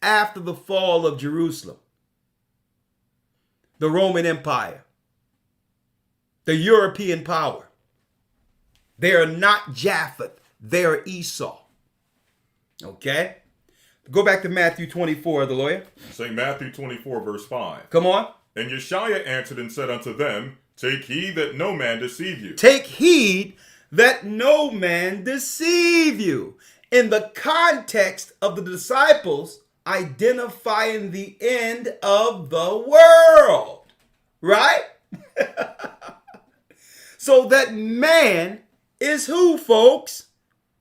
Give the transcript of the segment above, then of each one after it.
after the fall of Jerusalem. The Roman Empire, the European power. They are not Japheth, they are Esau. Okay? Go back to Matthew 24, the lawyer. Say Matthew 24, verse 5. Come on. And Yeshua answered and said unto them, Take heed that no man deceive you. Take heed that no man deceive you. In the context of the disciples identifying the end of the world, right? So that man is who, folks?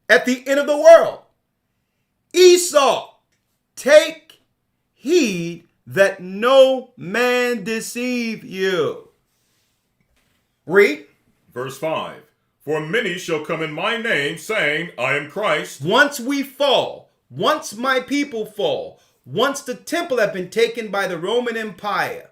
At the end of the world. Esau. Take heed that no man deceive you. Read. Verse 5. For many shall come in my name, saying, I am Christ. Once we fall, once my people fall, once the temple have been taken by the Roman Empire,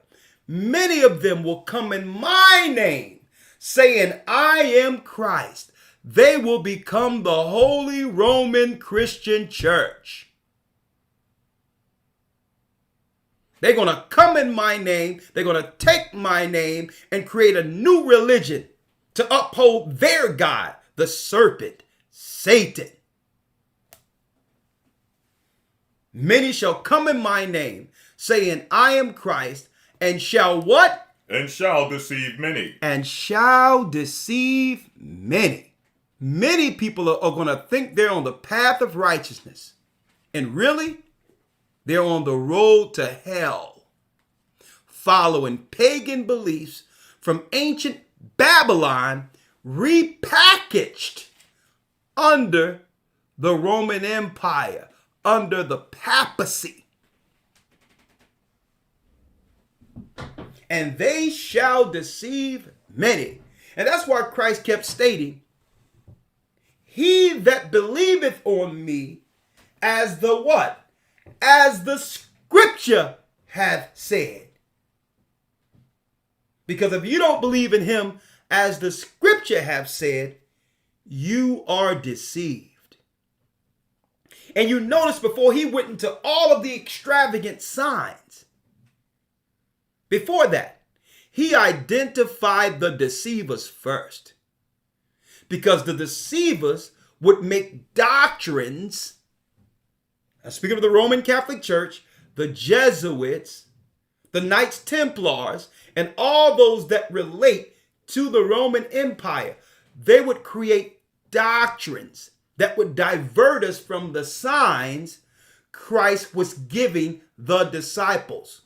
many of them will come in my name, saying, I am Christ. They will become the Holy Roman Christian Church. They're going to come in my name. They're going to take my name and create a new religion to uphold their God, the serpent, Satan. Many shall come in my name, saying, I am Christ, and shall what? And shall deceive many. And shall deceive many. Many people are going to think they're on the path of righteousness. And really, they're on the road to hell, following pagan beliefs from ancient Babylon, repackaged under the Roman Empire, under the papacy. And they shall deceive many. And that's why Christ kept stating, he that believeth on me, as the what? As the scripture hath said. Because if you don't believe in him as the scripture hath said, you are deceived. And you notice before he went into all of the extravagant signs, before that, he identified the deceivers first. Because the deceivers would make doctrines, speaking of the Roman Catholic Church, the Jesuits, the Knights Templars, and all those that relate to the Roman Empire, they would create doctrines that would divert us from the signs Christ was giving the disciples.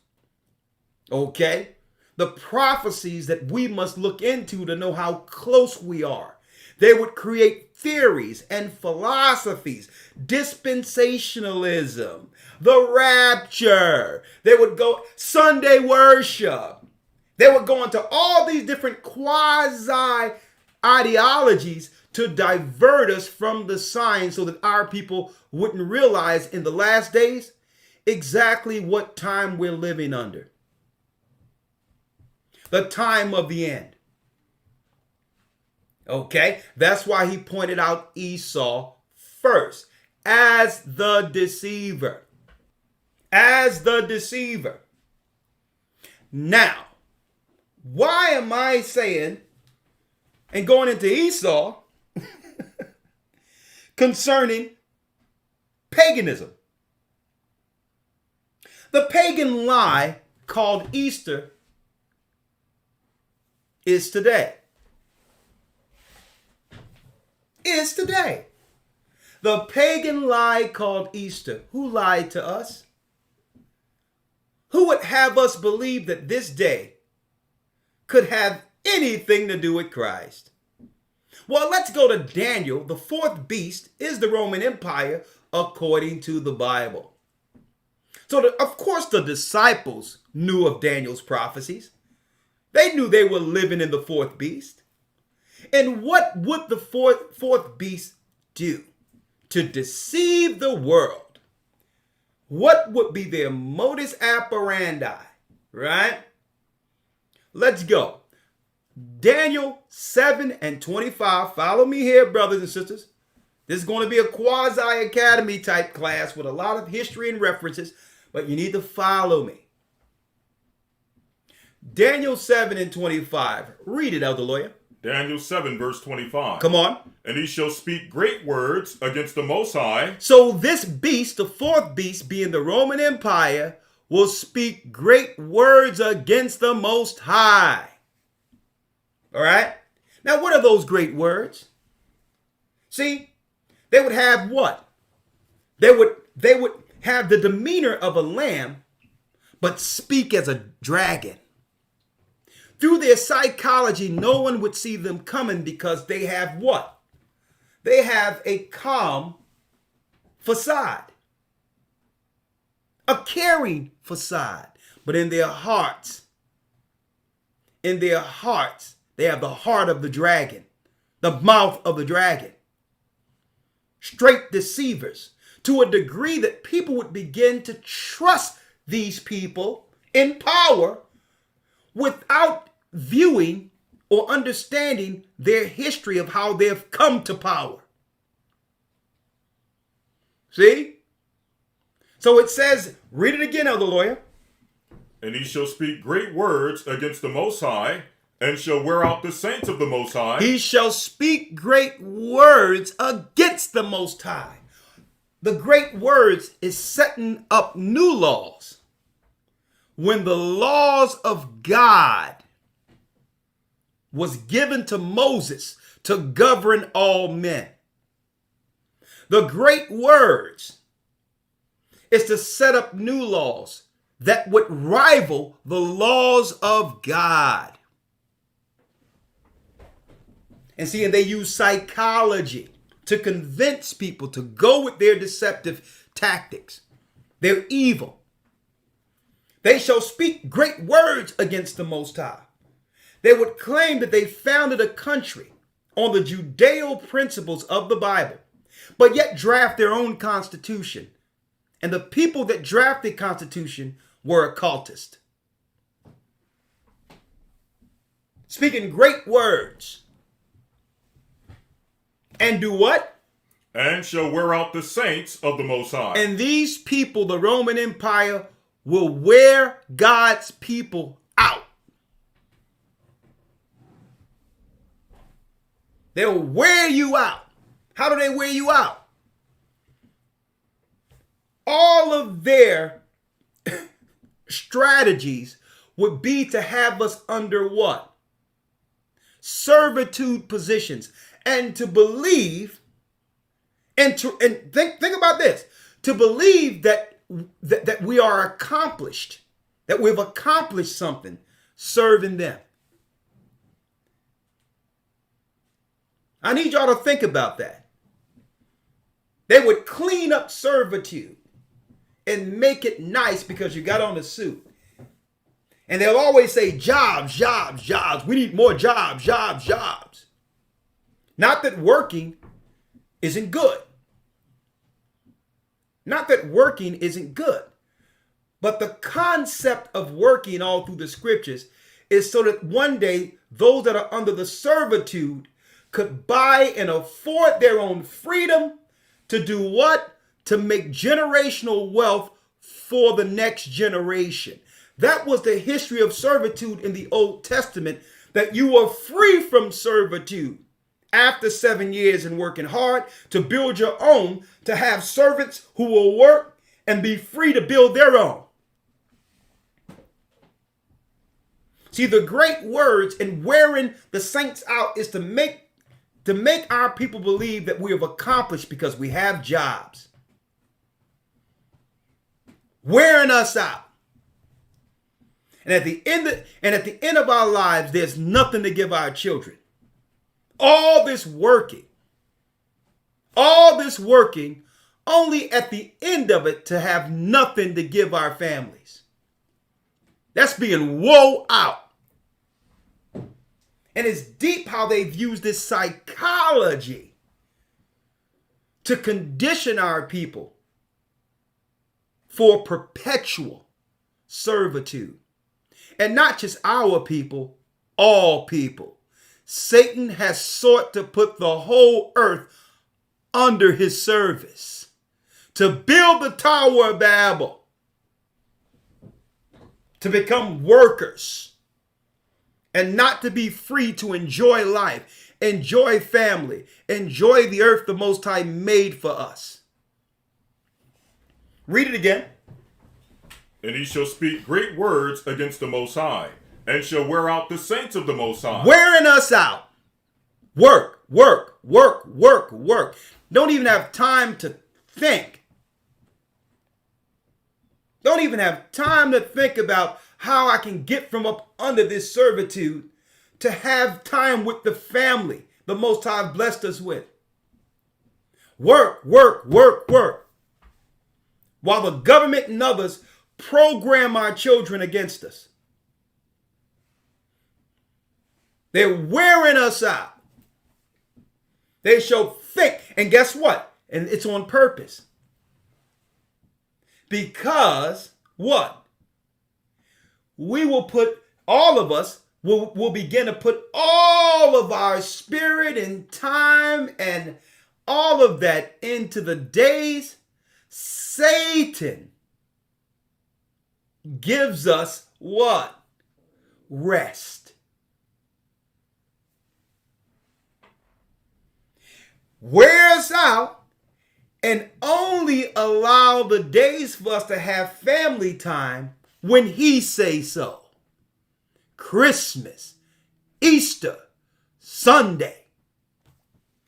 Okay? The prophecies that we must look into to know how close we are. They would create theories and philosophies, dispensationalism, the rapture. They would go Sunday worship. They would go into all these different quasi ideologies to divert us from the signs so that our people wouldn't realize in the last days exactly what time we're living under. The time of the end. Okay, that's why he pointed out Esau first as the deceiver. As the deceiver. Now, why am I saying and going into Esau concerning paganism? The pagan lie called Easter is today. Is today. The pagan lie called Easter. Who lied to us? Who would have us believe that this day could have anything to do with Christ? Well, let's go to Daniel. The fourth beast is the Roman Empire according to the Bible. So, of course, the disciples knew of Daniel's prophecies. They knew they were living in the fourth beast. And what would the fourth beast do? To deceive the world. What would be their modus operandi? Right? Let's go. Daniel 7 and 25. Follow me here, brothers and sisters. This is going to be a quasi-academy type class with a lot of history and references, but you need to follow me. Daniel 7 and 25. Read it, Elder Lawyer. Daniel 7, verse 25. Come on. And he shall speak great words against the Most High. So this beast, the fourth beast, being the Roman Empire, will speak great words against the Most High. All right? Now, what are those great words? See, they would have what? They would have the demeanor of a lamb, but speak as a dragon. Through their psychology, no one would see them coming because they have what? They have a calm facade, a caring facade. But in their hearts, they have the heart of the dragon, the mouth of the dragon. Straight deceivers, to a degree that people would begin to trust these people in power without viewing or understanding their history of how they've come to power. See? So it says, read it again, Elder Lawyer. And he shall speak great words against the Most High, and shall wear out the saints of the Most High. He shall speak great words against the Most High. The great words is setting up new laws. When the laws of God was given to Moses to govern all men, the great words is to set up new laws that would rival the laws of God. And see, and they use psychology to convince people to go with their deceptive tactics. They're evil. They shall speak great words against the Most High. They would claim that they founded a country on the Judeo principles of the Bible, but yet draft their own constitution. And the people that drafted the Constitution were occultists. Speaking great words. And do what? And shall wear out the saints of the Most High. And these people, the Roman Empire, will wear God's people out. They'll wear you out. How do they wear you out? All of their strategies would be to have us under what? Servitude positions. And to believe, and think about this, to believe that we are accomplished, that we've accomplished something serving them. I need y'all to think about that. They would clean up servitude and make it nice because you got on a suit. And they'll always say jobs, jobs, jobs. We need more jobs, jobs, jobs. Not that working isn't good. Not that working isn't good. But the concept of working all through the scriptures is so that one day those that are under the servitude could buy and afford their own freedom to do what? To make generational wealth for the next generation. That was the history of servitude in the Old Testament, that you were free from servitude after 7 years and working hard to build your own, to have servants who will work and be free to build their own. See, the great words and wearing the saints out is to make our people believe that we have accomplished because we have jobs. Wearing us out. And at the end of our lives, there's nothing to give our children. All this working, only at the end of it to have nothing to give our families. That's being woe out. And it's deep how they've used this psychology to condition our people for perpetual servitude. And not just our people, all people. Satan has sought to put the whole earth under his service, to build the Tower of Babel, to become workers, and not to be free to enjoy life, enjoy family, enjoy the earth the Most High made for us. Read it again. And he shall speak great words against the Most High, and shall wear out the saints of the Most High. Wearing us out. Work, work, work, work, work. Don't even have time to think. Don't even have time to think about how I can get from up under this servitude to have time with the family the Most High blessed us with. Work, work, work, work. While the government and others program our children against us. They're wearing us out. They shall think. And guess what? And it's on purpose. Because what? We will put, all of us will begin to put all of our spirit and time and all of that into the days Satan gives us what? Rest. Wear us out and only allow the days for us to have family time when he says so. Christmas, Easter, Sunday.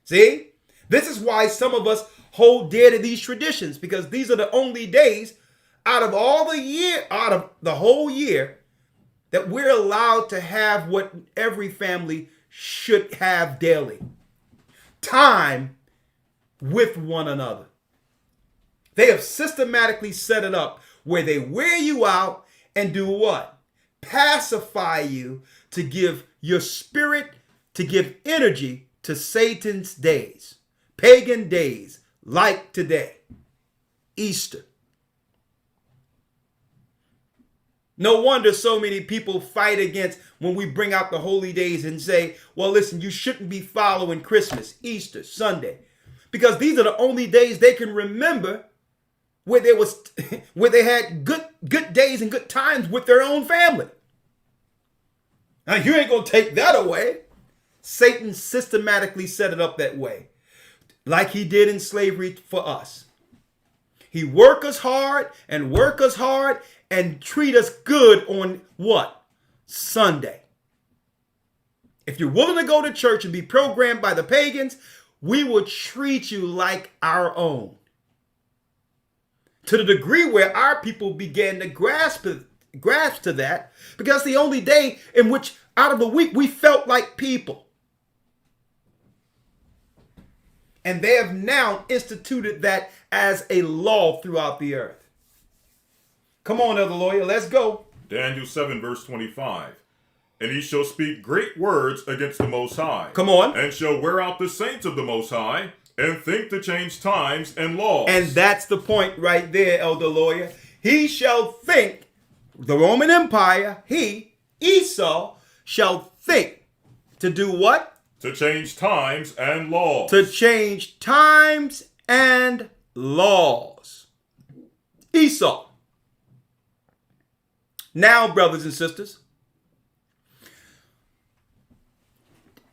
See? This is why some of us hold dear to these traditions, because these are the only days out of all the year, out of the whole year, that we're allowed to have what every family should have daily. Time with one another. They have systematically set it up where they wear you out and do what? Pacify you to give your spirit, to give energy to Satan's days, pagan days like today, Easter. No wonder so many people fight against when we bring out the holy days and say, well, listen, you shouldn't be following Christmas, Easter, Sunday, because these are the only days they can remember where they had good days and good times with their own family. Now, you ain't going to take that away. Satan systematically set it up that way, like he did in slavery for us. He work us hard and treat us good on what? Sunday. If you're willing to go to church and be programmed by the pagans, we will treat you like our own. To the degree where our people began to grasp to that, because the only day in which out of the week we felt like people. And they have now instituted that as a law throughout the earth. Come on, Elder Lawyer, let's go. Daniel 7 verse 25. And he shall speak great words against the Most High. Come on. And shall wear out the saints of the Most High, and think to change times and laws. And that's the point right there, Elder Lawyer. He shall think, the Roman Empire, Esau, shall think to do what? To change times and laws. To change times and laws. Esau. Now, brothers and sisters,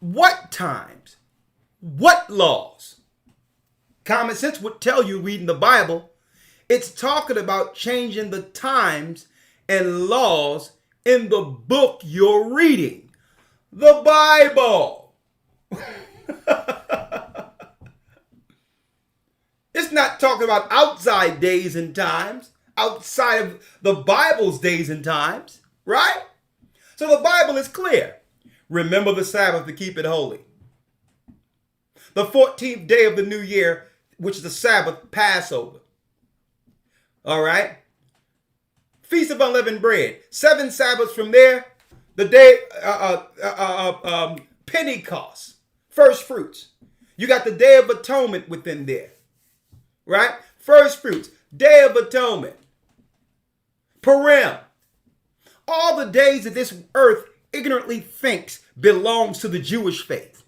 what times? What laws? Common sense would tell you, reading the Bible, it's talking about changing the times and laws in the book you're reading, the Bible. It's not talking about outside days and times, outside of the Bible's days and times, right? So the Bible is clear. Remember the Sabbath to keep it holy. The 14th day of the new year, which is the Sabbath, Passover. All right? Feast of Unleavened Bread. 7 Sabbaths from there, the day, Pentecost, first fruits. You got the Day of Atonement within there, right? First fruits, Day of Atonement, Purim. All the days that this earth ignorantly thinks belongs to the Jewish faith.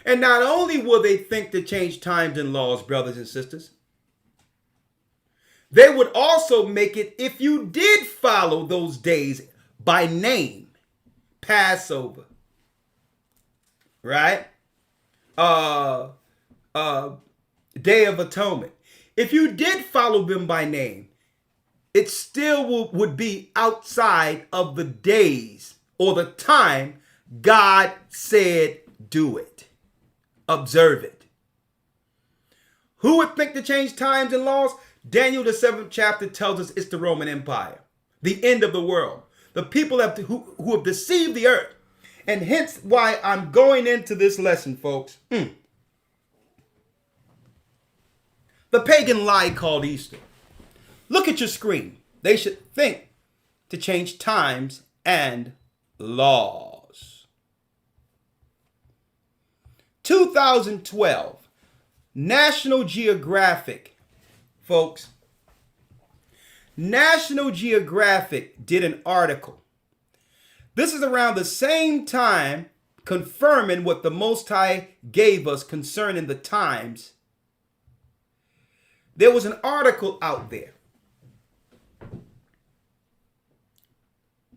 And not only will they think to change times and laws, brothers and sisters, they would also make it, if you did follow those days by name, Passover, right? Day of Atonement. If you did follow them by name, it still would be outside of the days or the time God said do it. Observe it. Who would think to change times and laws? Daniel, the 7th chapter, tells us it's the Roman Empire, the end of the world, the people who have deceived the earth. And hence why I'm going into this lesson, folks. The pagan lie called Easter. Look at your screen. They should think to change times and laws. 2012, National Geographic, folks. National Geographic did an article. This is around the same time confirming what the Most High gave us concerning the times. There was an article out there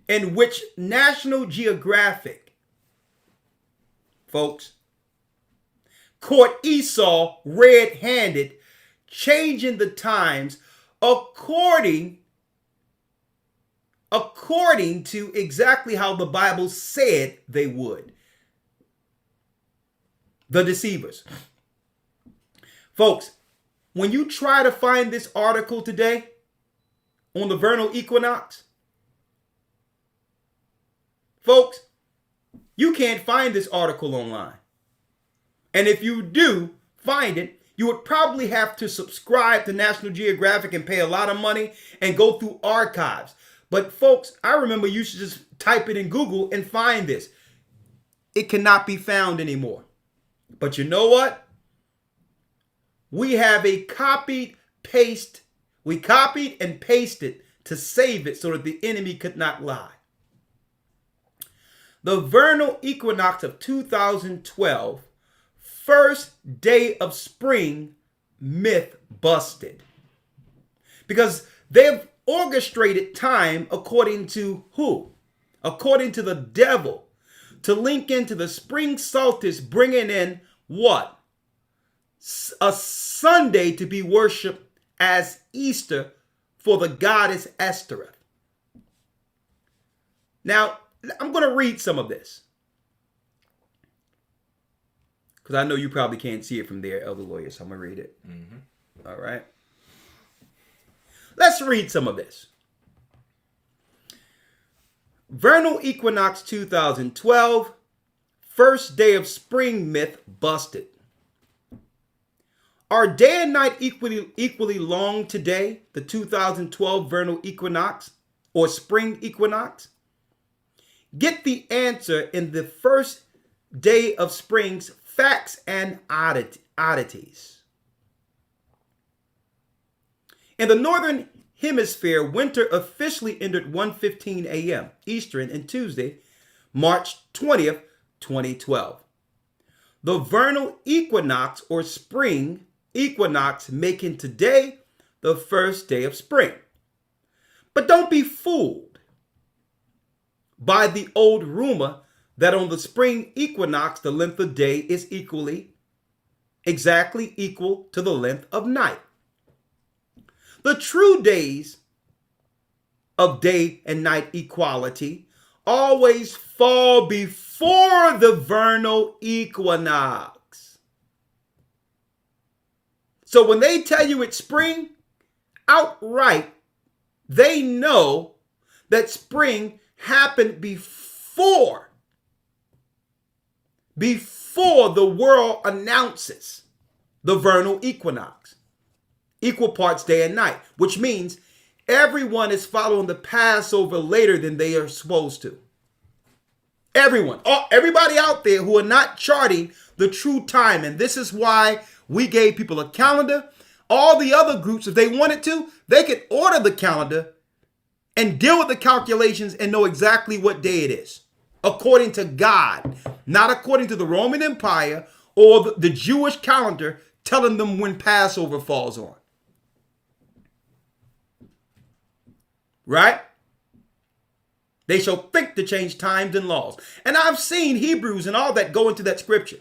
in which National Geographic, folks, caught Esau red-handed, changing the times according to exactly how the Bible said they would. The deceivers. Folks, when you try to find this article today on the vernal equinox, folks, you can't find this article online. And if you do find it, you would probably have to subscribe to National Geographic and pay a lot of money and go through archives. But folks, I remember you should just type it in Google and find this. It cannot be found anymore. But you know what? We have a copied and pasted to save it so that the enemy could not lie. The vernal equinox of 2012, first day of spring myth busted. Because they've orchestrated time according to who? According to the devil, to link into the spring solstice, bringing in what? A Sunday to be worshipped as Easter for the goddess Esther. Now, I'm going to read some of this, because I know you probably can't see it from there, Elder Lawyer, so I'm going to read it. Mm-hmm. All right. Let's read some of this. Vernal equinox 2012, first day of spring myth busted. Are day and night equally long today, the 2012 vernal equinox or spring equinox? Get the answer in the first day of spring's facts and oddities. In the northern hemisphere, winter officially ended 1:15 a.m. Eastern and Tuesday, March 20th, 2012. The vernal equinox or spring equinox making today the first day of spring. But don't be fooled by the old rumor that on the spring equinox the length of day is exactly equal to the length of night. The true days of day and night equality always fall before the vernal equinox. So when they tell you it's spring, outright, they know that spring happened before the world announces the vernal equinox. Equal parts day and night, which means everyone is following the Passover later than they are supposed to. Everyone, everybody out there who are not charting the true time. And this is why we gave people a calendar. All the other groups, if they wanted to, they could order the calendar and deal with the calculations and know exactly what day it is. According to God, not according to the Roman Empire or the Jewish calendar telling them when Passover falls on. Right? They shall think to change times and laws. And I've seen Hebrews and all that go into that scripture.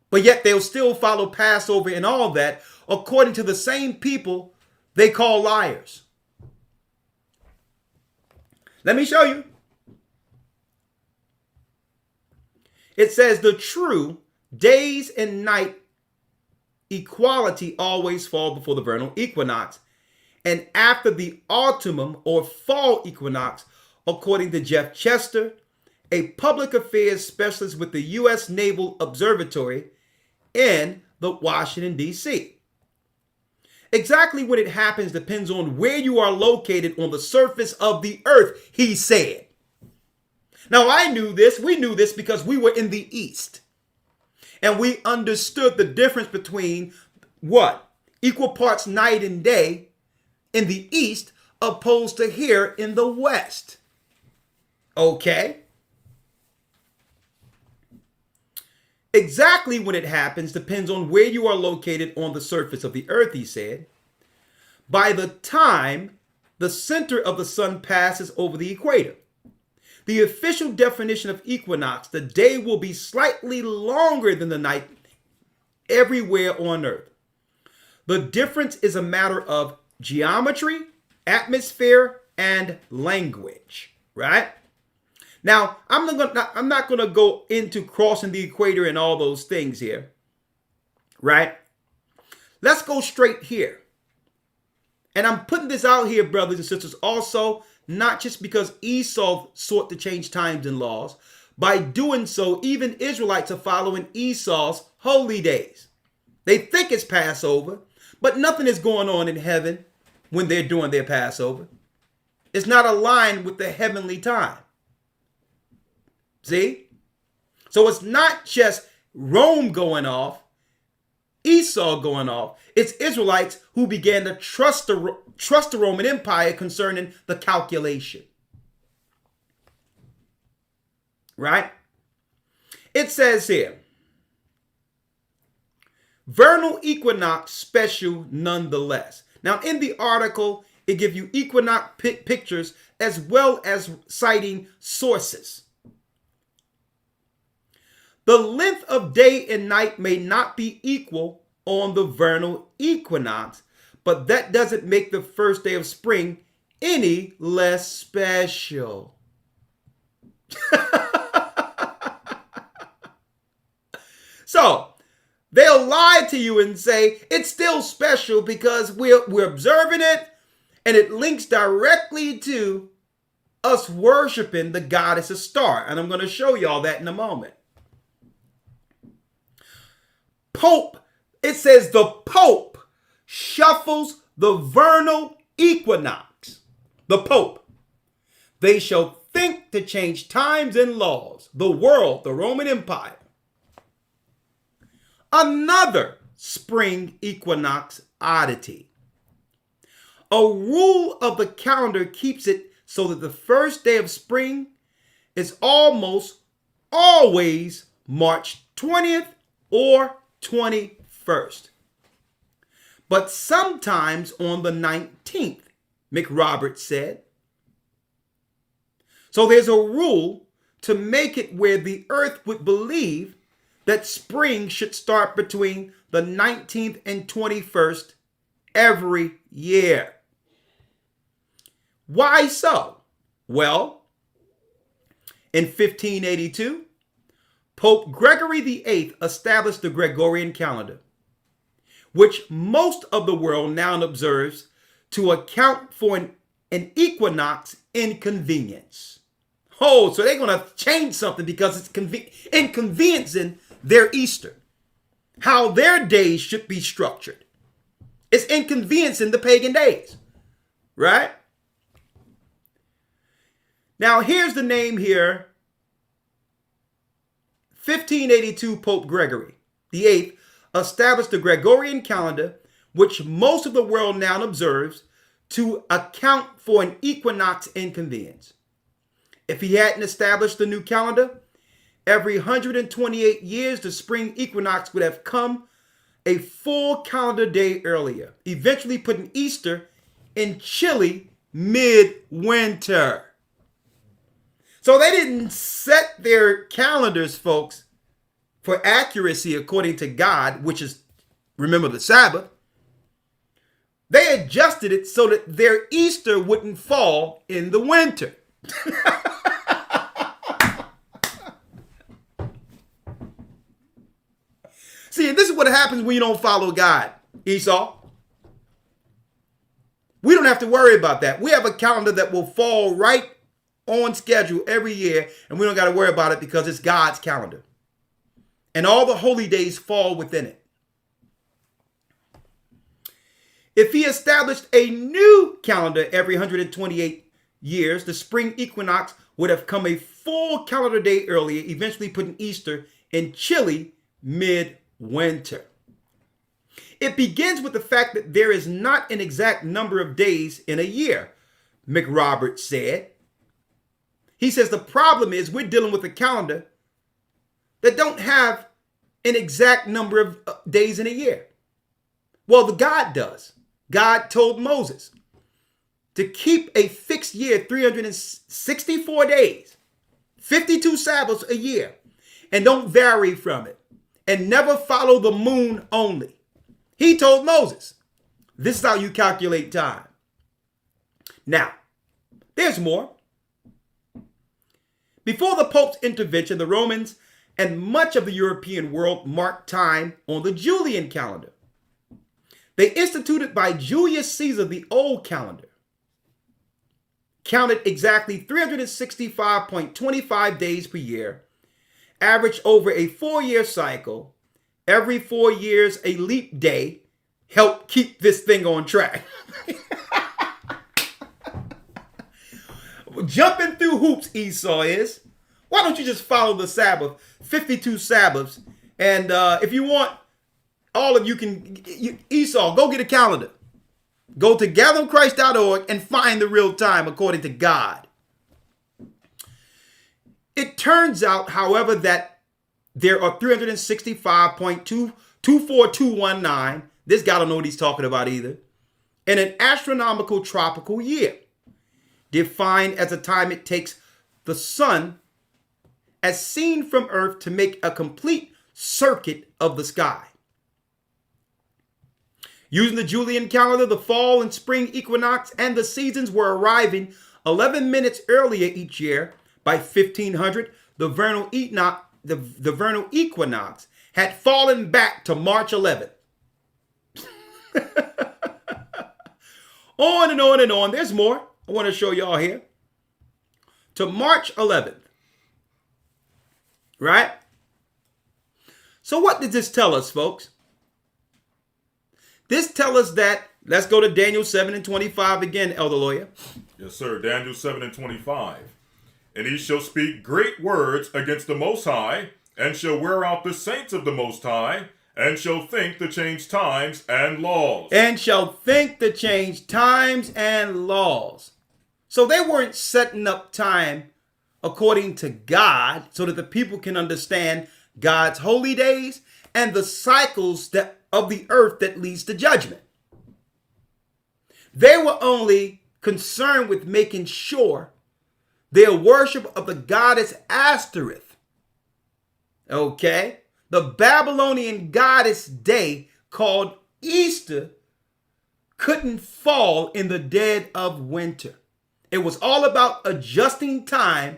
But yet they'll still follow Passover and all that according to the same people they call liars. Let me show you. It says the true days and night equality always fall before the vernal equinox and after the autumnum or fall equinox, according to Jeff Chester, a public affairs specialist with the U.S. Naval Observatory in the Washington, D.C. Exactly when it happens depends on where you are located on the surface of the earth, he said. Now, we knew this because we were in the East. And we understood the difference between what? Equal parts night and day in the East opposed to here in the West. Okay? Exactly when it happens depends on where you are located on the surface of the earth, he said. By the time the center of the sun passes over the equator, the official definition of equinox, the day will be slightly longer than the night everywhere on earth. The difference is a matter of geometry, atmosphere, and language, right? Now, I'm not going to go into crossing the equator and all those things here, right? Let's go straight here. And I'm putting this out here, brothers and sisters, also, not just because Esau sought to change times and laws. By doing so, even Israelites are following Esau's holy days. They think it's Passover, but nothing is going on in heaven when they're doing their Passover. It's not aligned with the heavenly time. See? So it's not just Rome going off, Esau going off. It's Israelites who began to trust the Roman Empire concerning the calculation. Right? It says here, vernal equinox special nonetheless. Now, in the article, it gives you equinox pictures as well as citing sources. The length of day and night may not be equal on the vernal equinox, but that doesn't make the first day of spring any less special. So, they'll lie to you and say it's still special because we're observing it and it links directly to us worshiping the goddess of star. And I'm going to show y'all that in a moment. Pope, it says the Pope shuffles the vernal equinox. The Pope. They shall think to change times and laws. The world, the Roman Empire. Another spring equinox oddity. A rule of the calendar keeps it so that the first day of spring is almost always March 20th or 21st. But sometimes on the 19th, McRoberts said. So there's a rule to make it where the earth would believe that spring should start between the 19th and 21st every year. Why so? Well, in 1582, Pope Gregory VIII established the Gregorian calendar, which most of the world now observes to account for an equinox inconvenience. Oh, so they're going to change something because it's inconveniencing their Easter. How their days should be structured. It's inconveniencing the pagan days. Right? Now, here's the name here. 1582 Pope Gregory VIII established the Gregorian calendar, which most of the world now observes, to account for an equinox inconvenience. If he hadn't established the new calendar, every 128 years, the spring equinox would have come a full calendar day earlier, eventually putting Easter in chilly midwinter. So they didn't set their calendars, folks, for accuracy according to God, which is, remember, the Sabbath. They adjusted it so that their Easter wouldn't fall in the winter. See, this is what happens when you don't follow God, Esau. We don't have to worry about that. We have a calendar that will fall right on schedule every year, and we don't got to worry about it because it's God's calendar. And all the holy days fall within it. If he established a new calendar every 128 years, the spring equinox would have come a full calendar day earlier, eventually putting Easter in chilly midwinter. It begins with the fact that there is not an exact number of days in a year, McRoberts said. He says the problem is we're dealing with a calendar that don't have an exact number of days in a year. Well, the God does. God told Moses to keep a fixed year, 364 days, 52 Sabbaths a year, and don't vary from it, and never follow the moon only. He told Moses, this is how you calculate time. Now, there's more. Before the Pope's intervention, the Romans and much of the European world marked time on the Julian calendar. They instituted by Julius Caesar the old calendar, counted exactly 365.25 days per year, averaged over a 4-year cycle, every 4 years a leap day, helped keep this thing on track. Jumping through hoops, Esau is. Why don't you just follow the Sabbath, 52 Sabbaths, and if you want, all of you can, Esau, go get a calendar. Go to gatheringchrist.org and find the real time according to God. It turns out, however, that there are 365.24219. This guy don't know what he's talking about either. In an astronomical tropical year, defined as the time it takes the sun as seen from Earth to make a complete circuit of the sky. Using the Julian calendar, the fall and spring equinox and the seasons were arriving 11 minutes earlier each year. By 1500, the vernal equinox had fallen back to March 11th. On and on and on. There's more. I want to show y'all here. To March 11th. Right? So what did this tell us, folks? This tells us that, let's go to Daniel 7 and 25 again, Elder Lawyer. Yes, sir. Daniel 7 and 25. And he shall speak great words against the Most High, and shall wear out the saints of the Most High, and shall think to change times and laws. And shall think to change times and laws. So they weren't setting up time according to God so that the people can understand God's holy days and the cycles of the earth that leads to judgment. They were only concerned with making sure their worship of the goddess Ashtoreth, okay, the Babylonian goddess day called Easter, couldn't fall in the dead of winter. It was all about adjusting time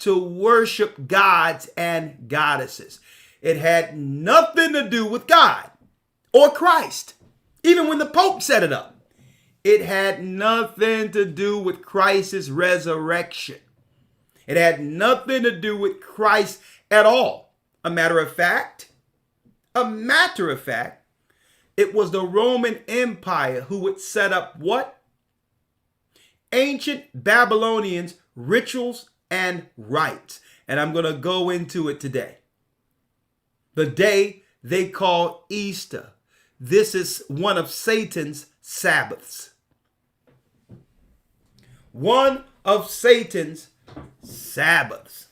to worship gods and goddesses. It had nothing to do with God or Christ. Even when the Pope set it up, it had nothing to do with Christ's resurrection. It had nothing to do with Christ at all. A matter of fact, it was the Roman Empire who would set up what? Ancient Babylonians' rituals and rites. And I'm going to go into it today. The day they call Easter. This is one of Satan's Sabbaths. One of Satan's Sabbaths.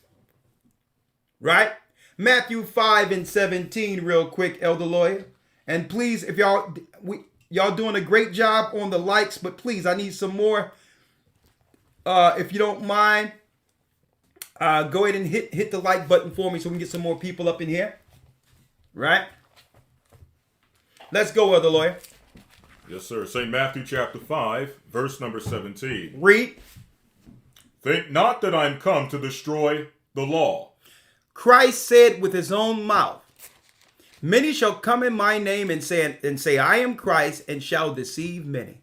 right? Matthew 5:17, real quick, Elder Lawyer. And please, if y'all doing a great job on the likes, but please, I need some more. If you don't mind, go ahead and hit the like button for me so we can get some more people up in here. Right? Let's go, Elder Lawyer. Yes, sir. St. Matthew chapter 5, verse number 17. Read. Think not that I am come to destroy the law. Christ said with his own mouth, many shall come in my name and say, I am Christ, and shall deceive many.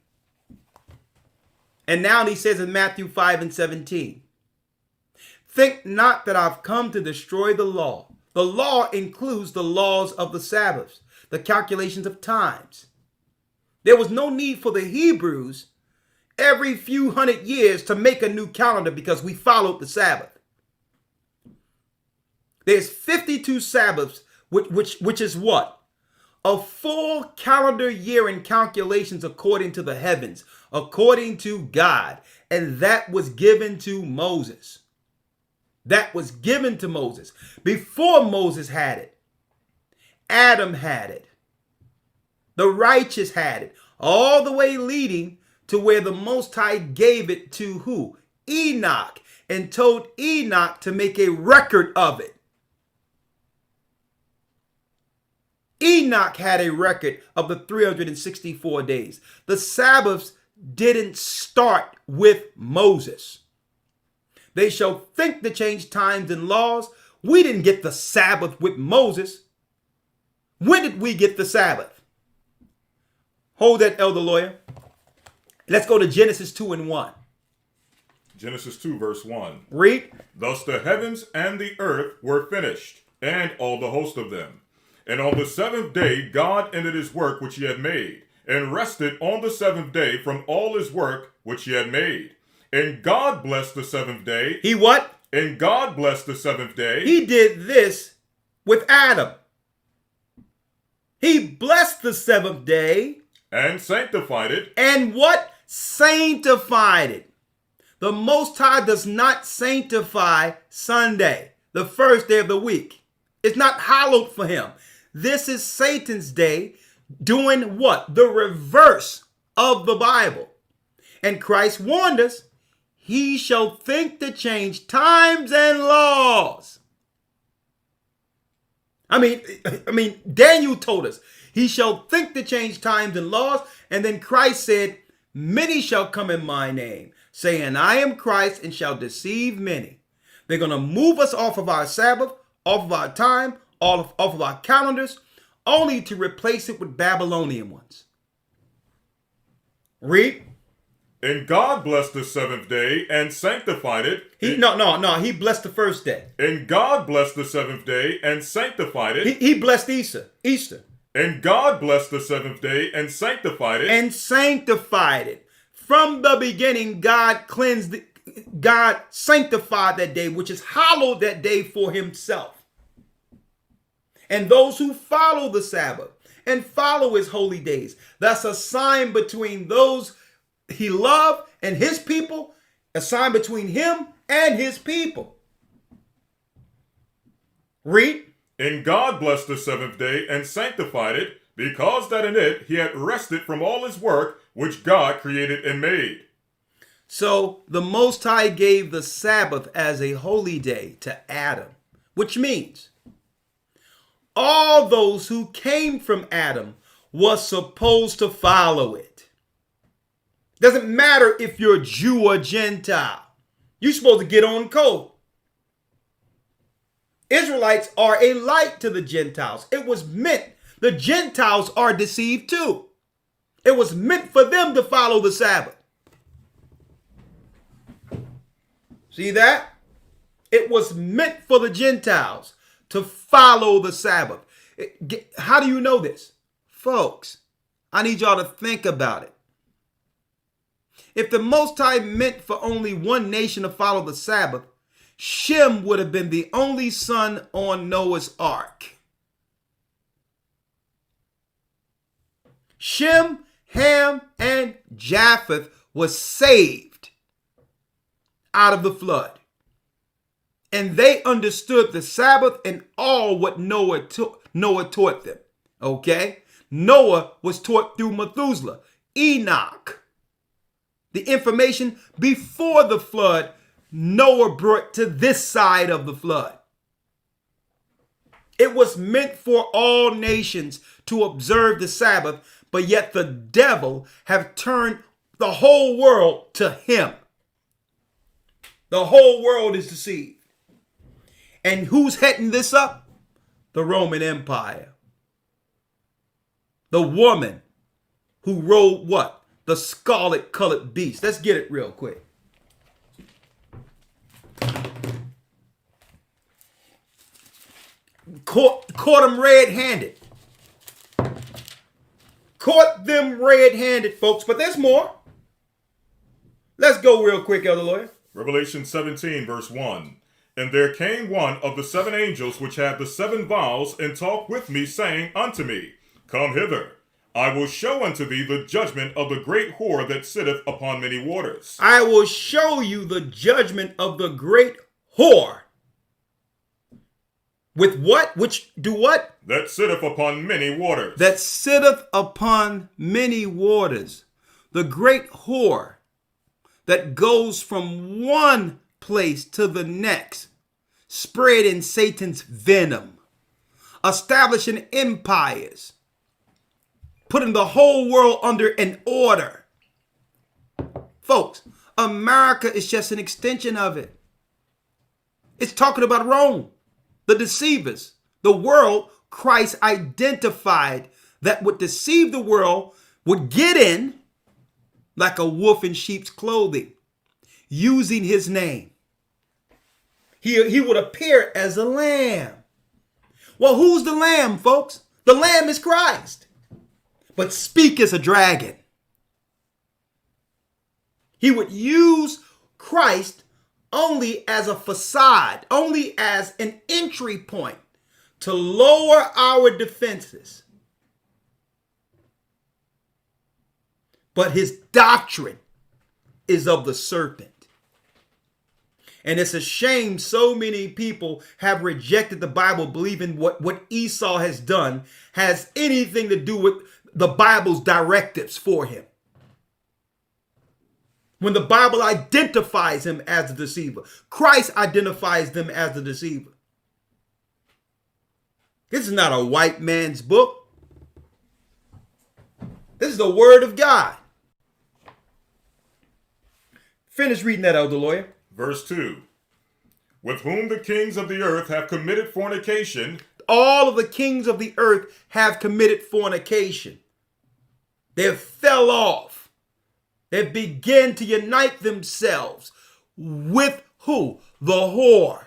And now he says in Matthew 5:17, think not that I've come to destroy the law. The law includes the laws of the Sabbaths, the calculations of times. There was no need for the Hebrews every few hundred years to make a new calendar because we followed the Sabbath. There's 52 Sabbaths, which is what? A full calendar year in calculations according to the heavens, according to God. And that was given to Moses. That was given to Moses. Before Moses had it, Adam had it. The righteous had it. All the way leading to where the Most High gave it to who? Enoch. And told Enoch to make a record of it. Enoch had a record of the 364 days. The Sabbaths didn't start with Moses. They shall think to change times and laws. We didn't get the Sabbath with Moses. When did we get the Sabbath? Hold that, Elder Lawyer. Let's go to Genesis 2:1. Genesis 2, verse 1. Read. Thus the heavens and the earth were finished, and all the host of them. And on the seventh day God ended his work which he had made, and rested on the seventh day from all his work which he had made. And God blessed the seventh day. He what? And God blessed the seventh day. He did this with Adam. He blessed the seventh day. And sanctified it. And what? Sanctified it. The Most High does not sanctify Sunday, the first day of the week. It's not hallowed for him. This is Satan's day, doing what? The reverse of the Bible. And Christ warned us, he shall think to change times and laws. I mean, Daniel told us, he shall think to change times and laws. And then Christ said, many shall come in my name, saying, I am Christ, and shall deceive many. They're going to move us off of our Sabbath, off of our time, off of our calendars, only to replace it with Babylonian ones. Read. And God blessed the seventh day and sanctified it. He blessed the first day. And God blessed the seventh day and sanctified it. He blessed Easter. And God blessed the seventh day and sanctified it. And sanctified it. From the beginning, God sanctified that day, which is hallowed that day for himself. And those who follow the Sabbath and follow his holy days, that's a sign between those he loved and his people, a sign between him and his people. Read. And God blessed the seventh day and sanctified it, because that in it he had rested from all his work which God created and made. So the Most High gave the Sabbath as a holy day to Adam, which means all those who came from Adam were supposed to follow it. Doesn't matter if you're a Jew or Gentile. You're supposed to get on code. Israelites are a light to the Gentiles. It was meant, the Gentiles are deceived too. It was meant for them to follow the Sabbath. See that? It was meant for the Gentiles to follow the Sabbath. How do you know this? Folks, I need y'all to think about it. If the Most High meant for only one nation to follow the Sabbath, Shem would have been the only son on Noah's ark. Shem, Ham, and Japheth was saved out of the flood. and they understood the Sabbath and all what Noah taught them. Okay? Noah was taught through Methuselah, Enoch. The information before the flood, Noah brought to this side of the flood. It was meant for all nations to observe the Sabbath, but yet the devil have turned the whole world to him. The whole world is deceived. And who's heading this up? The Roman Empire. The woman who rode what? The scarlet colored beast. Let's get it real quick. Caught them red-handed. Caught them red-handed, folks. But there's more. Let's go real quick, Elder Lawyer. Revelation 17, verse 1. And there came one of the 7 angels which had the 7 vials, and talked with me, saying unto me, Come hither. I will show unto thee the judgment of the great whore that sitteth upon many waters. I will show you the judgment of the great whore. With what? Which do what? That sitteth upon many waters. That sitteth upon many waters. The great whore that goes from one place to the next, spreading Satan's venom, establishing empires, putting the whole world under an order. Folks, America is just an extension of it. It's talking about Rome, the deceivers, the world Christ identified that would deceive the world, would get in like a wolf in sheep's clothing, using his name. He would appear as a lamb. Well, who's the lamb, folks? The lamb is Christ, but speak as a dragon. He would use Christ only as a facade, only as an entry point to lower our defenses. But his doctrine is of the serpent. And it's a shame so many people have rejected the Bible, believing what Esau has done has anything to do with the Bible's directives for him. When the Bible identifies him as the deceiver, Christ identifies them as the deceiver. This is not a white man's book. This is the word of God. Finish reading that, Elder Lawyer. Verse 2. With whom the kings of the earth have committed fornication. All of the kings of the earth have committed fornication. They fell off. They began to unite themselves with who? The whore.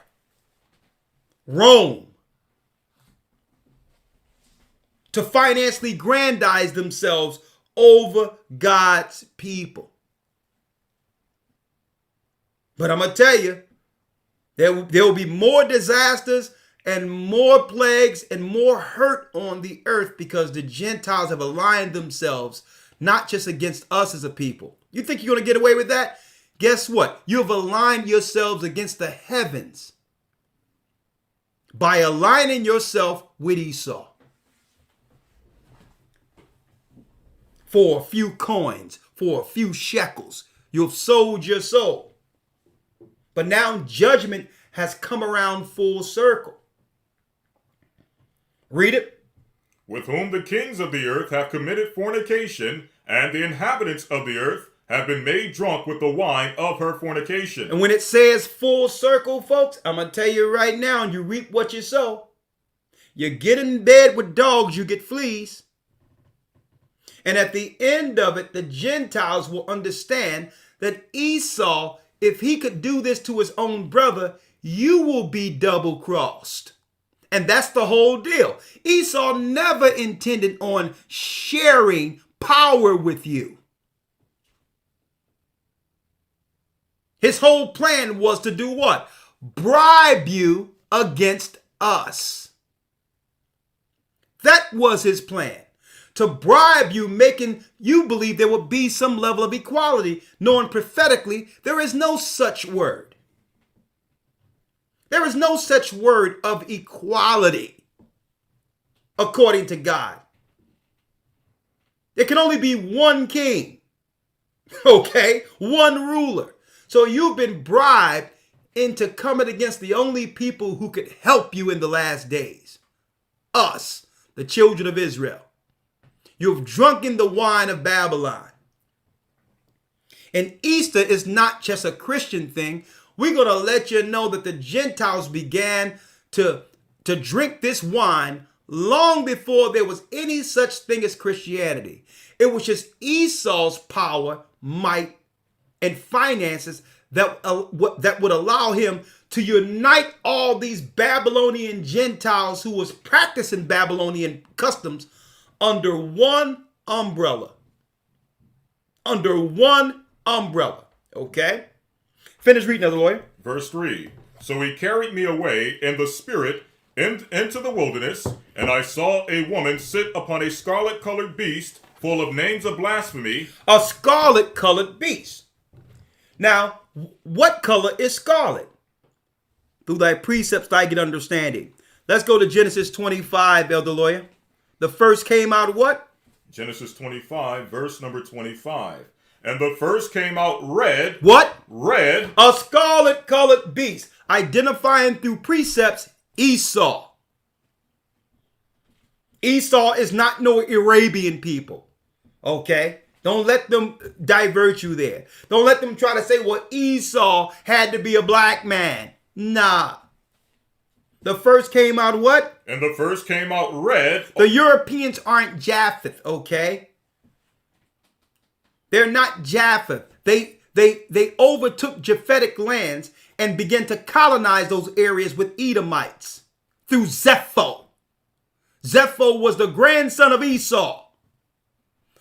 Rome. To financially aggrandize themselves over God's people. But I'm going to tell you, there will be more disasters and more plagues and more hurt on the earth because the Gentiles have aligned themselves, not just against us as a people. You think you're going to get away with that? Guess what? You have aligned yourselves against the heavens by aligning yourself with Esau. For a few coins, for a few shekels, you've sold your soul. But now judgment has come around full circle. Read it. With whom the kings of the earth have committed fornication, and the inhabitants of the earth have been made drunk with the wine of her fornication. And when it says full circle, folks, I'm going to tell you right now, you reap what you sow. You get in bed with dogs, you get fleas. And at the end of it, the Gentiles will understand that Esau, if he could do this to his own brother, you will be double-crossed. And that's the whole deal. Esau never intended on sharing power with you. His whole plan was to do what? Bribe you against us. That was his plan. To bribe you, making you believe there would be some level of equality, knowing prophetically there is no such word. There is no such word of equality according to God. There can only be one king, okay? One ruler. So you've been bribed into coming against the only people who could help you in the last days. Us, the children of Israel. You've drunken the wine of Babylon. And Easter is not just a Christian thing. We're going to let you know that the Gentiles began to drink this wine long before there was any such thing as Christianity. It was just Esau's power, might, and finances that would allow him to unite all these Babylonian Gentiles who was practicing Babylonian customs under one umbrella. Under one umbrella. Okay? Finish reading, other lawyer. Verse 3. So he carried me away in the spirit into the wilderness, and I saw a woman sit upon a scarlet-colored beast full of names of blasphemy. A scarlet-colored beast. Now, what color is scarlet? Through thy precepts I get understanding. Let's go to Genesis 25, elder lawyer. The first came out what? Genesis 25, verse number 25. And the first came out red. What? Red. A scarlet-colored beast. Identifying through precepts Esau. Esau is not no Arabian people. Okay? Don't let them divert you there. Don't let them try to say, well, Esau had to be a black man. Nah. The first came out what? And the first came out red. The Europeans aren't Japheth, okay? They're not Japheth. They overtook Japhetic lands and began to colonize those areas with Edomites through Zepho. Zepho was the grandson of Esau.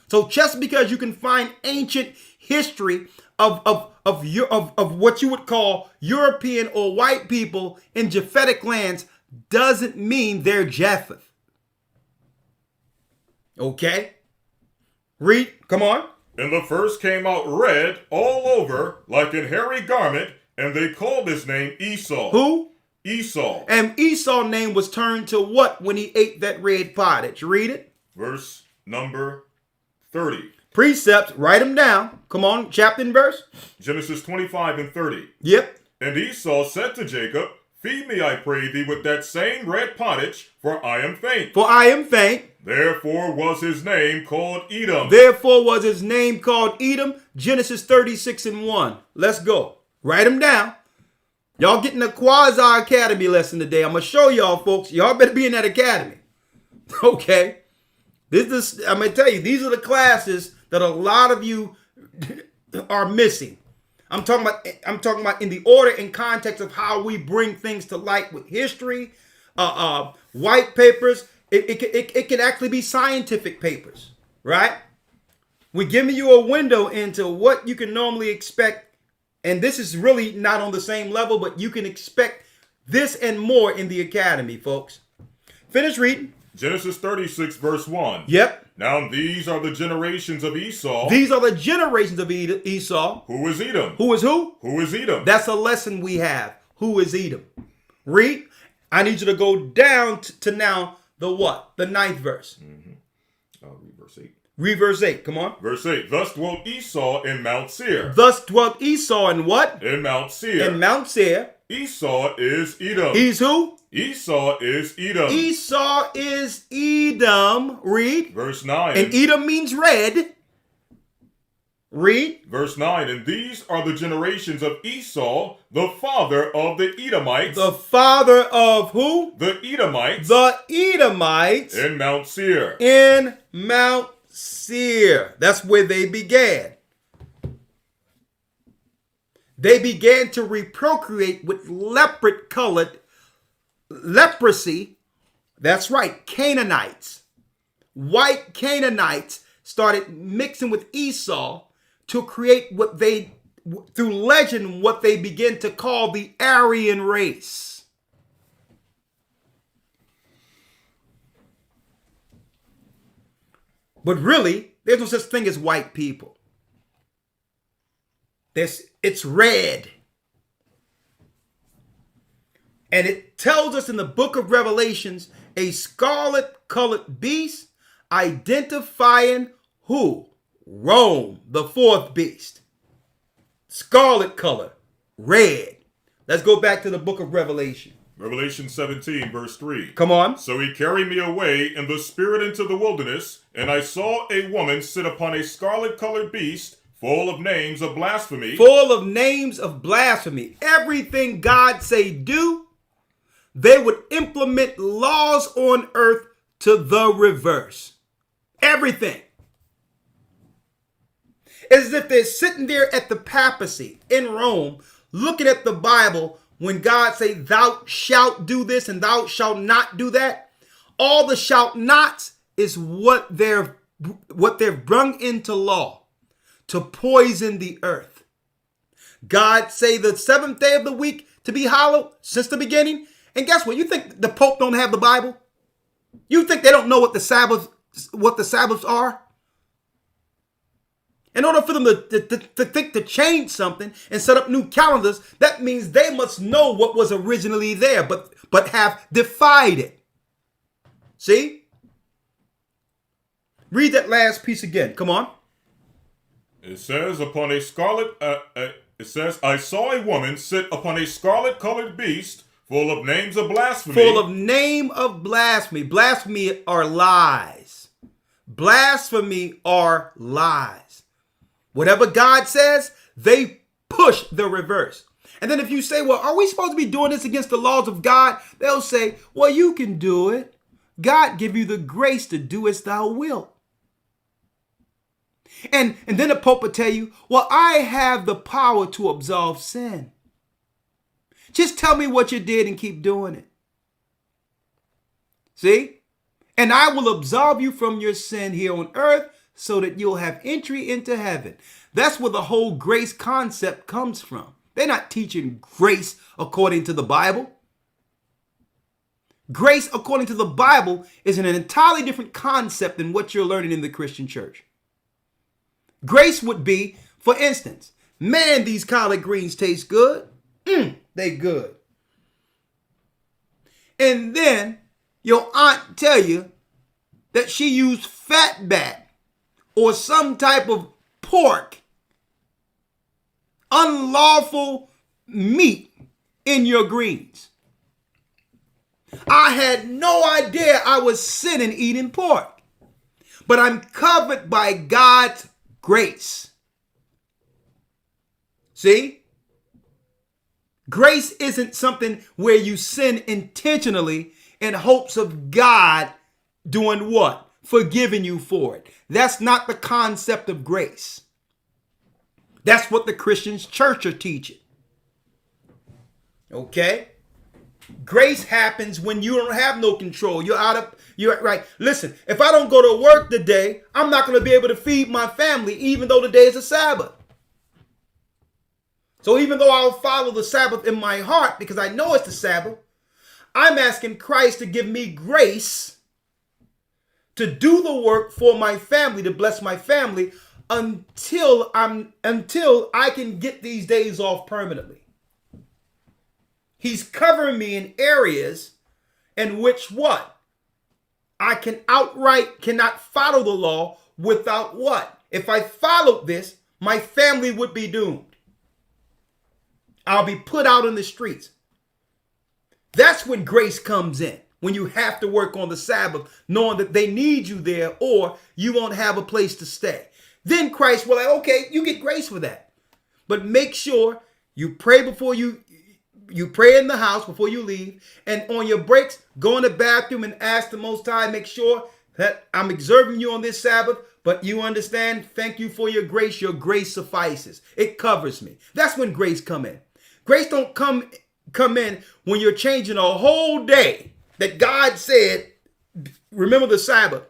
So just because you can find ancient history of what you would call European or white people in Japhetic lands doesn't mean they're Japheth. Okay? Read, come on. And the first came out red all over like an hairy garment, and they called his name Esau. Who? Esau. And Esau's name was turned to what when he ate that red pottage? Read it. Verse number 30. Precepts, write them down. Come on, chapter and verse. Genesis 25 and 30. Yep. And Esau said to Jacob, Feed me, I pray thee, with that same red pottage, for I am faint. For I am faint. Therefore was his name called Edom. Therefore was his name called Edom. Genesis 36 and 1. Let's go. Write them down. Y'all getting a quasi-academy lesson today. I'm going to show y'all, folks. Y'all better be in that academy. Okay. I'm going to tell you, these are the classes that a lot of you are missing. I'm talking about in the order and context of how we bring things to light with history, white papers. It can actually be scientific papers, right? We're giving you a window into what you can normally expect. And this is really not on the same level, but you can expect this and more in the academy, folks. Finish reading. Genesis 36, verse 1. Yep. Now these are the generations of Esau. These are the generations of Esau. Who is Edom? Who is who? Who is Edom? That's a lesson we have. Who is Edom? Read. I need you to go down to now the what? The 9th verse. I'll read verse 8. Read verse 8. Come on. Verse 8. Thus dwelt Esau in Mount Seir. Thus dwelt Esau in what? In Mount Seir. In Mount Seir. Esau is Edom. He's who? Esau is Edom. Esau is Edom. Read. Verse 9. And Edom means red. Read. Verse 9. And these are the generations of Esau, the father of the Edomites. The father of who? The Edomites. The Edomites. In Mount Seir. In Mount Seir. That's where they began. They began to reprocreate with leprosy. That's right, Canaanites. White Canaanites started mixing with Esau to create what they, through legend, what they began to call the Aryan race. But really, there's no such thing as white people. It's red. And it tells us in the book of Revelations, a scarlet colored beast identifying who? Rome, the fourth beast. Scarlet color, red. Let's go back to the book of Revelation. Revelation 17, verse 3. Come on. So he carried me away in the spirit into the wilderness, and I saw a woman sit upon a scarlet-colored beast, full of names of blasphemy. Full of names of blasphemy. Everything God say do, they would implement laws on earth to the reverse. Everything. As if they're sitting there at the papacy in Rome, looking at the Bible, when God say, thou shalt do this and thou shalt not do that. All the shalt nots is what they've brung into law to poison the earth. God say the seventh day of the week to be hallowed since the beginning. And guess what? You think the Pope don't have the Bible? You think they don't know what the Sabbaths are? In order for them to change something and set up new calendars, that means they must know what was originally there, but have defied it. See? Read that last piece again. Come on. It says, it says, I saw a woman sit upon a scarlet-colored beast, full of names of blasphemy. Full of name of blasphemy. Blasphemy are lies. Blasphemy are lies. Whatever God says, they push the reverse. And then if you say, well, are we supposed to be doing this against the laws of God? They'll say, well, you can do it. God give you the grace to do as thou wilt. And then the Pope will tell you, well, I have the power to absolve sin. Just tell me what you did and keep doing it. See? And I will absolve you from your sin here on earth, so that you'll have entry into heaven. That's where the whole grace concept comes from. They're not teaching grace according to the Bible. Grace according to the Bible is an entirely different concept than what you're learning in the Christian church. Grace would be, for instance, man, these collard greens taste good. They good. And then your aunt tell you that she used fatback or some type of pork, unlawful meat in your greens. I had no idea I was sinning eating pork, but I'm covered by God's grace. See? Grace isn't something where you sin intentionally in hopes of God doing what? Forgiving you for it. That's not the concept of grace. That's what the Christian church are teaching. Okay? Grace happens when you don't have no control. You're right. Listen, if I don't go to work today, I'm not going to be able to feed my family, even though today is a Sabbath. So even though I'll follow the Sabbath in my heart because I know it's the Sabbath, I'm asking Christ to give me grace to do the work for my family, to bless my family until I can get these days off permanently. He's covering me in areas in which what? I cannot follow the law without what? If I followed this, my family would be doomed. I'll be put out in the streets. That's when grace comes in. When you have to work on the Sabbath, knowing that they need you there or you won't have a place to stay. Then Christ will like, okay, you get grace for that. But make sure you pray before you pray in the house before you leave. And on your breaks, go in the bathroom and ask the Most High, make sure that I'm observing you on this Sabbath, but you understand, thank you for your grace. Your grace suffices. It covers me. That's when grace come in. Grace don't come in when you're changing a whole day that God said, remember the Sabbath.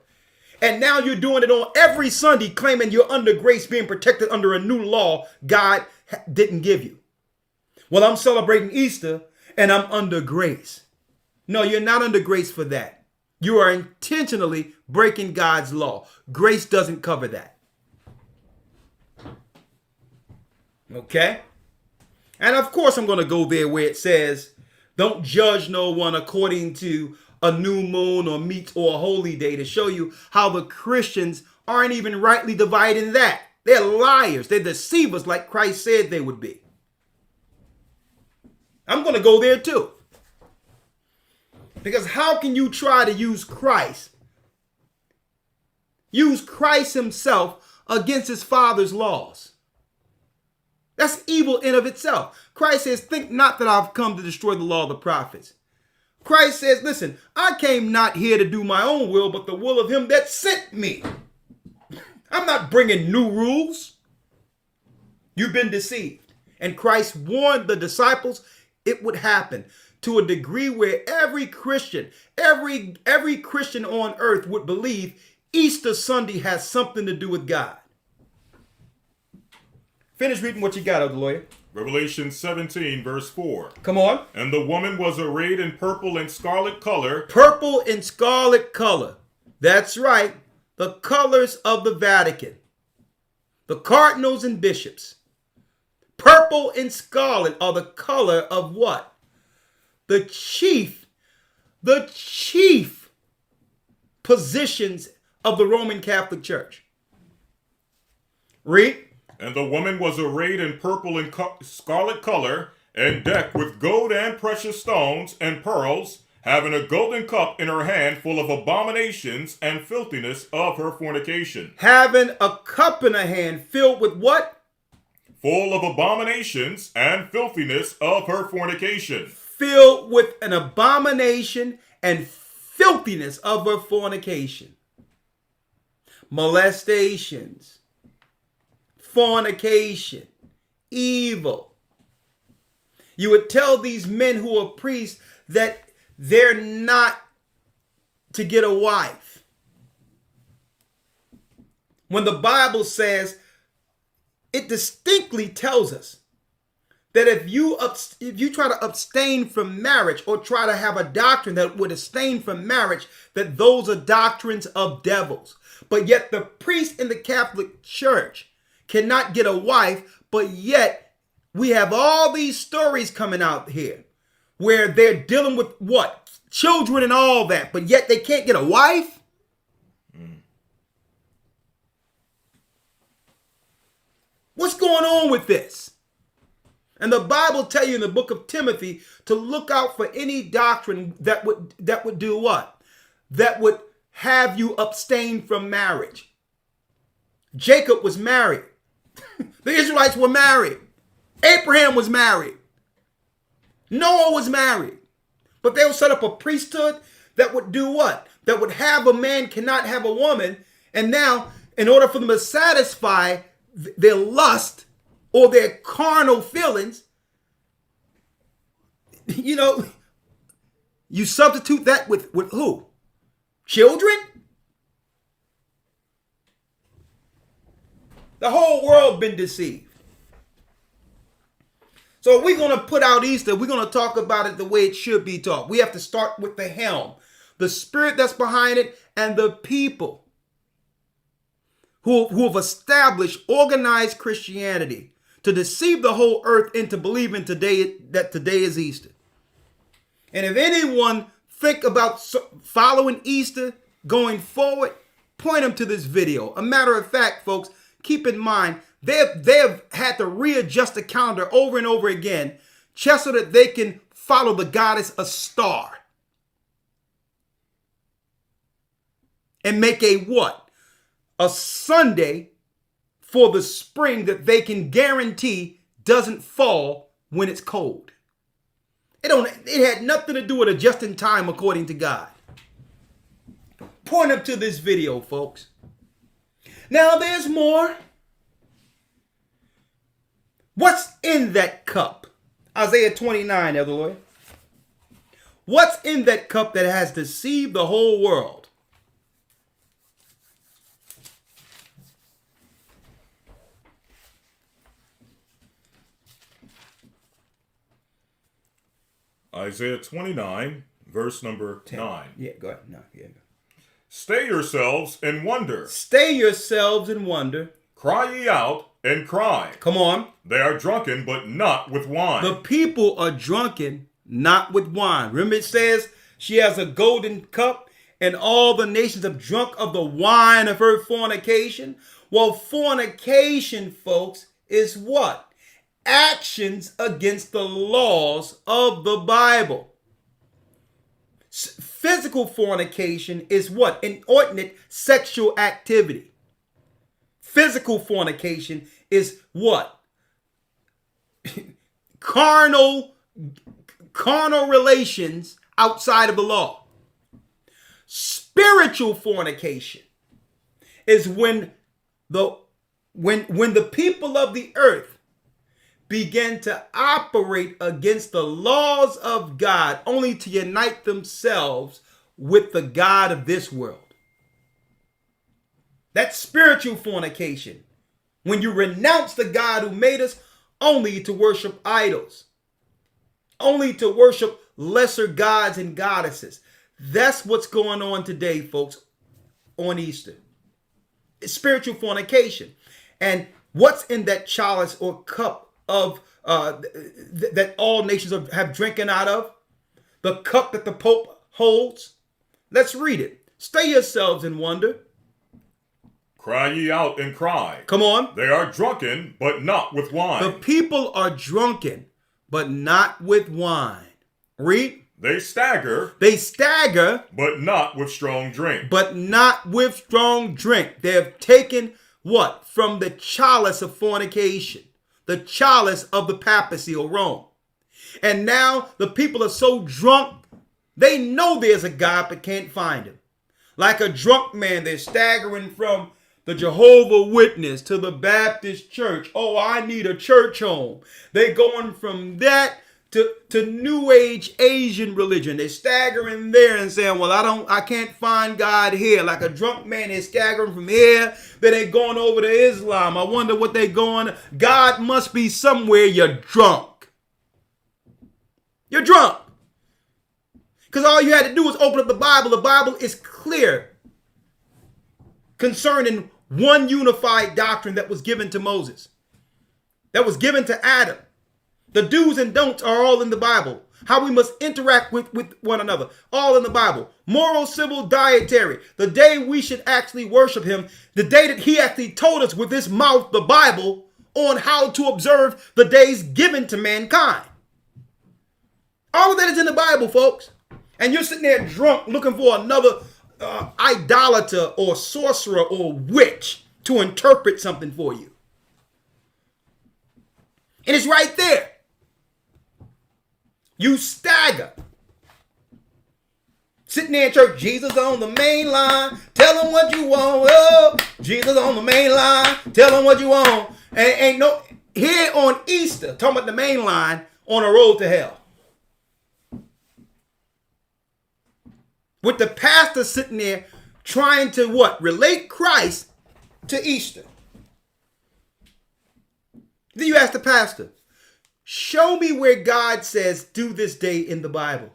And now you're doing it on every Sunday, claiming you're under grace, being protected under a new law God didn't give you. Well, I'm celebrating Easter and I'm under grace. No, you're not under grace for that. You are intentionally breaking God's law. Grace doesn't cover that. Okay? And of course, I'm going to go there where it says Don't judge no one according to a new moon or meet or a holy day, to show you how the Christians aren't even rightly dividing that. They're liars. They're deceivers, like Christ said they would be. I'm going to go there too. Because how can you try to use Christ himself against his Father's laws? That's evil in of itself. Christ says, think not that I've come to destroy the law of the prophets. Christ says, listen, I came not here to do my own will, but the will of him that sent me. I'm not bringing new rules. You've been deceived. And Christ warned the disciples it would happen to a degree where every Christian on earth would believe Easter Sunday has something to do with God. Finish reading what you got, Elder Lawyer. Revelation 17, verse 4. Come on. And the woman was arrayed in purple and scarlet color. Purple and scarlet color. That's right. The colors of the Vatican. The cardinals and bishops. Purple and scarlet are the color of what? The chief positions of the Roman Catholic Church. Read. And the woman was arrayed in purple and scarlet color, and decked with gold and precious stones and pearls, having a golden cup in her hand full of abominations and filthiness of her fornication. Having a cup in her hand filled with what? Full of abominations and filthiness of her fornication. Filled with an abomination and filthiness of her fornication. Molestations. Fornication, evil. You would tell these men who are priests that they're not to get a wife. When the Bible says, it distinctly tells us that if you try to abstain from marriage or try to have a doctrine that would abstain from marriage, that those are doctrines of devils. But yet the priest in the Catholic Church cannot get a wife, but yet we have all these stories coming out here where they're dealing with what? Children and all that, but yet they can't get a wife? What's going on with this? And the Bible tells you in the book of Timothy to look out for any doctrine that would do what? That would have you abstain from marriage. Jacob was married. The Israelites were married. Abraham was married. Noah was married. But they would set up a priesthood that would do what? That would have a man cannot have a woman. And now, in order for them to satisfy their lust or their carnal feelings, you substitute that with who? Children? The whole world been deceived. So if we're going to put out Easter, we're going to talk about it the way it should be taught. We have to start with the helm, the spirit that's behind it, and the people who have established organized Christianity to deceive the whole earth into believing that today is Easter. And if anyone think about following Easter going forward, point them to this video. A matter of fact, folks, keep in mind, they have had to readjust the calendar over and over again just so that they can follow the goddess Astar. And make a what? A Sunday for the spring that they can guarantee doesn't fall when it's cold. It had nothing to do with adjusting time according to God. Point up to this video, folks. Now there's more. What's in that cup? Isaiah 29, Elder Lawyer. What's in that cup that has deceived the whole world? Isaiah 29, verse number 10. 9. Yeah, go ahead. No, yeah, go. Stay yourselves and wonder. Stay yourselves and wonder. Cry ye out and cry. Come on. They are drunken, but not with wine. The people are drunken, not with wine. Remember it says she has a golden cup and all the nations have drunk of the wine of her fornication. Well, fornication, folks, is what? Actions against the laws of the Bible. Physical fornication is what? Inordinate sexual activity. Physical fornication is what? Carnal relations outside of the law. Spiritual fornication is when the people of the earth begin to operate against the laws of God only to unite themselves with the God of this world. That's spiritual fornication. When you renounce the God who made us only to worship idols, only to worship lesser gods and goddesses. That's what's going on today, folks, on Easter. It's spiritual fornication. And what's in that chalice or cup of that all nations have drinking out of? The cup that the Pope holds? Let's read it. Stay yourselves in wonder. Cry ye out and cry. Come on. They are drunken, but not with wine. The people are drunken, but not with wine. Read. They stagger, but not with strong drink. They have taken what? From the chalice of fornication, the chalice of the papacy or Rome. And now the people are so drunk, they know there's a God but can't find him. Like a drunk man, they're staggering from the Jehovah Witness to the Baptist church. Oh, I need a church home. They're going from that to New Age Asian religion. They're staggering there and saying, well, I can't find God here. Like a drunk man is staggering from here. Then they're going over to Islam. I wonder what they're going. God must be somewhere. You're drunk. You're drunk. Because all you had to do was open up the Bible. The Bible is clear concerning one unified doctrine that was given to Moses, that was given to Adam. The do's and don'ts are all in the Bible. How we must interact with one another, all in the Bible. Moral, civil, dietary. The day we should actually worship him, the day that he actually told us with his mouth, the Bible, on how to observe the days given to mankind. All of that is in the Bible, folks. And you're sitting there drunk looking for another idolater or sorcerer or witch to interpret something for you. And it's right there. You stagger. Sitting there in church, Jesus on the main line, tell him what you want. Oh, Jesus on the main line, tell him what you want. And ain't no, here on Easter, talking about the main line, on a road to hell. With the pastor sitting there trying to what? Relate Christ to Easter. Then you ask the pastor, show me where God says do this day in the Bible.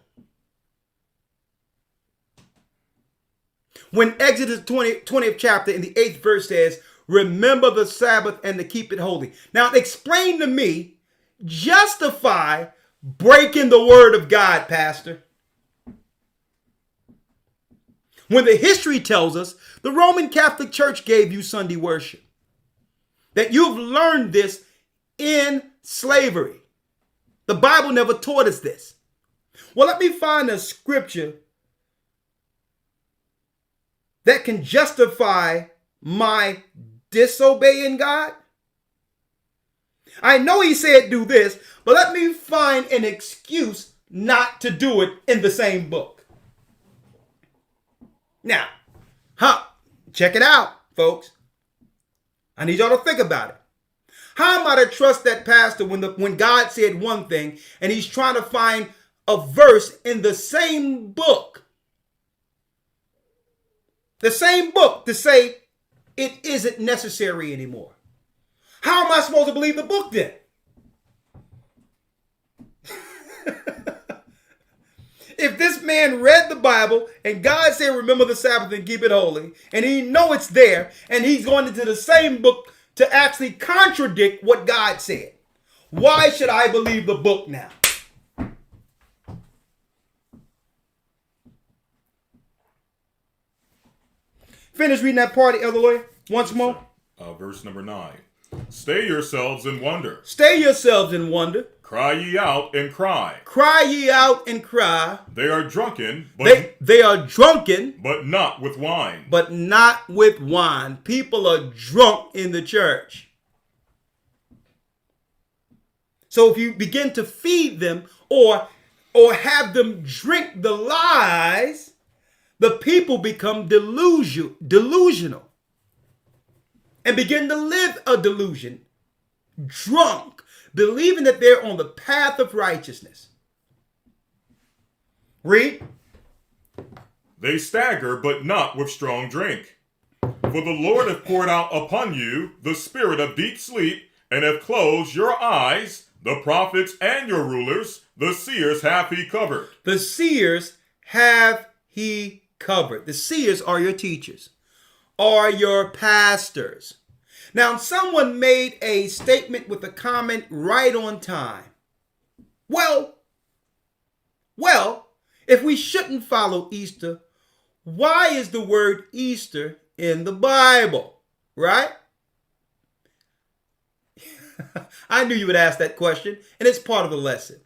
When Exodus 20th chapter in the 8th verse says, remember the Sabbath and to keep it holy. Now explain to me, justify breaking the word of God, pastor. When the history tells us the Roman Catholic Church gave you Sunday worship, that you've learned this in slavery. The Bible never taught us this. Well, let me find a scripture that can justify my disobeying God. I know he said do this, but let me find an excuse not to do it in the same book. Now, check it out, folks. I need y'all to think about it. How am I to trust that pastor when God said one thing and he's trying to find a verse in the same book? The same book to say it isn't necessary anymore. How am I supposed to believe the book then? If this man read the Bible and God said, remember the Sabbath and keep it holy, and he know it's there, and he's going into the same book to actually contradict what God said, why should I believe the book now? Finish reading that part, Elder Lawyer, once more. Verse number 9. Stay yourselves in wonder. Stay yourselves in wonder. Cry ye out and cry. Cry ye out and cry. They are drunken, but They are drunken, but not with wine. but not with wine. People are drunk in the church. So if you begin to feed them or have them drink the lies, the people become delusional and begin to live a delusion, drunk, believing that they're on the path of righteousness. Read. They stagger, but not with strong drink. For the Lord hath poured out upon you the spirit of deep sleep, and hath closed your eyes. The prophets and your rulers, the seers hath he covered. The seers have he covered. The seers are your teachers, are your pastors. Now, someone made a statement with a comment right on time. Well, if we shouldn't follow Easter, why is the word Easter in the Bible, right? I knew you would ask that question, and it's part of the lesson.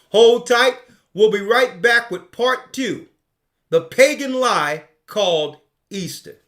Hold tight. We'll be right back with part 2, the pagan lie called Easter.